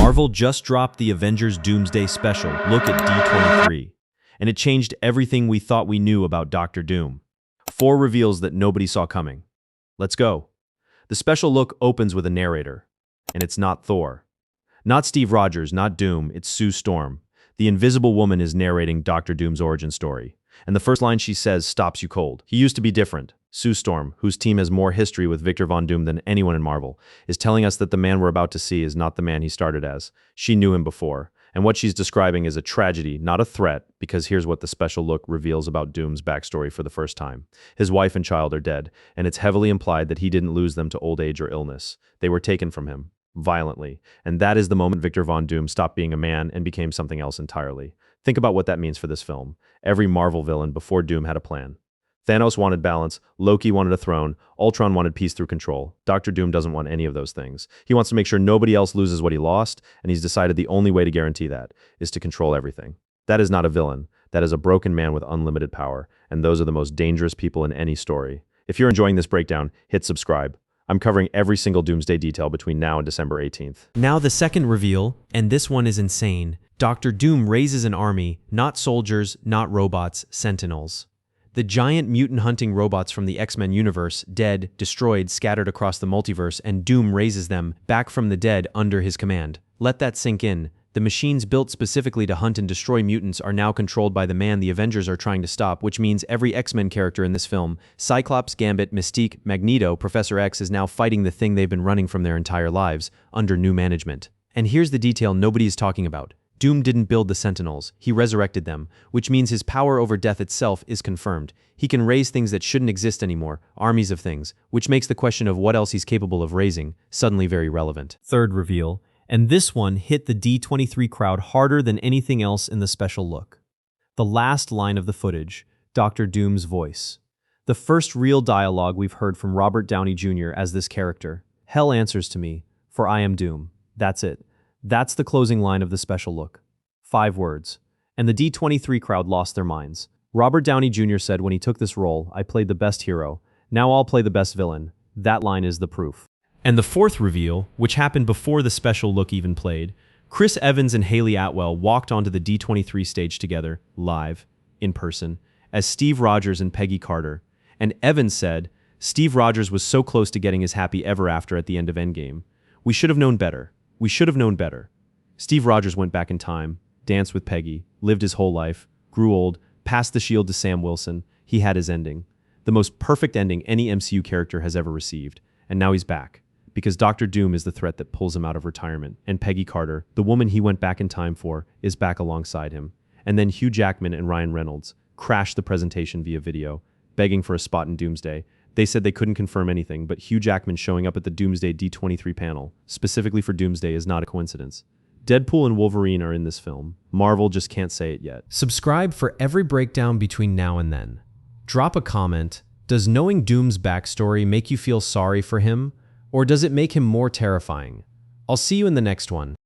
Marvel just dropped the Avengers Doomsday special, look at D23, and it changed everything we thought we knew about Doctor Doom. 4 reveals that nobody saw coming. Let's go. The special look opens with a narrator, and it's not Thor. Not Steve Rogers, not Doom, it's Sue Storm. The Invisible Woman is narrating Doctor Doom's origin story, and the first line she says stops you cold. He used to be different. Sue Storm, whose team has more history with Victor Von Doom than anyone in Marvel, is telling us that the man we're about to see is not the man he started as. She knew him before, and what she's describing is a tragedy, not a threat, because here's what the special look reveals about Doom's backstory for the first time. His wife and child are dead, and it's heavily implied that he didn't lose them to old age or illness. They were taken from him, violently, and that is the moment Victor Von Doom stopped being a man and became something else entirely. Think about what that means for this film. Every Marvel villain before Doom had a plan. Thanos wanted balance, Loki wanted a throne, Ultron wanted peace through control. Doctor Doom doesn't want any of those things. He wants to make sure nobody else loses what he lost, and he's decided the only way to guarantee that is to control everything. That is not a villain. That is a broken man with unlimited power, and those are the most dangerous people in any story. If you're enjoying this breakdown, hit subscribe. I'm covering every single Doomsday detail between now and December 18th. Now the second reveal, and this one is insane. Doctor Doom raises an army, not soldiers, not robots, sentinels. The giant mutant-hunting robots from the X-Men universe, dead, destroyed, scattered across the multiverse, and Doom raises them back from the dead under his command. Let that sink in. The machines built specifically to hunt and destroy mutants are now controlled by the man the Avengers are trying to stop, which means every X-Men character in this film, Cyclops, Gambit, Mystique, Magneto, Professor X, is now fighting the thing they've been running from their entire lives, under new management. And here's the detail nobody is talking about. Doom didn't build the Sentinels, he resurrected them, which means his power over death itself is confirmed. He can raise things that shouldn't exist anymore, armies of things, which makes the question of what else he's capable of raising suddenly very relevant. Third reveal, and this one hit the D23 crowd harder than anything else in the special look. The last line of the footage, Doctor Doom's voice. The first real dialogue we've heard from Robert Downey Jr. as this character. Hell answers to me, for I am Doom. That's it. That's the closing line of the special look. 5 words. And the D23 crowd lost their minds. Robert Downey Jr. said when he took this role, I played the best hero. Now I'll play the best villain. That line is the proof. And the fourth reveal, which happened before the special look even played, Chris Evans and Haley Atwell walked onto the D23 stage together, live, in person, as Steve Rogers and Peggy Carter. And Evans said, Steve Rogers was so close to getting his happy ever after at the end of Endgame. We should have known better. We should have known better. Steve Rogers went back in time, danced with Peggy, lived his whole life, grew old, passed the shield to Sam Wilson. He had his ending. The most perfect ending any MCU character has ever received. And now he's back. Because Doctor Doom is the threat that pulls him out of retirement. And Peggy Carter, the woman he went back in time for, is back alongside him. And then Hugh Jackman and Ryan Reynolds crashed the presentation via video, begging for a spot in Doomsday. They said they couldn't confirm anything, but Hugh Jackman showing up at the Doomsday D23 panel, specifically for Doomsday, is not a coincidence. Deadpool and Wolverine are in this film. Marvel just can't say it yet. Subscribe for every breakdown between now and then. Drop a comment. Does knowing Doom's backstory make you feel sorry for him, or does it make him more terrifying? I'll see you in the next one.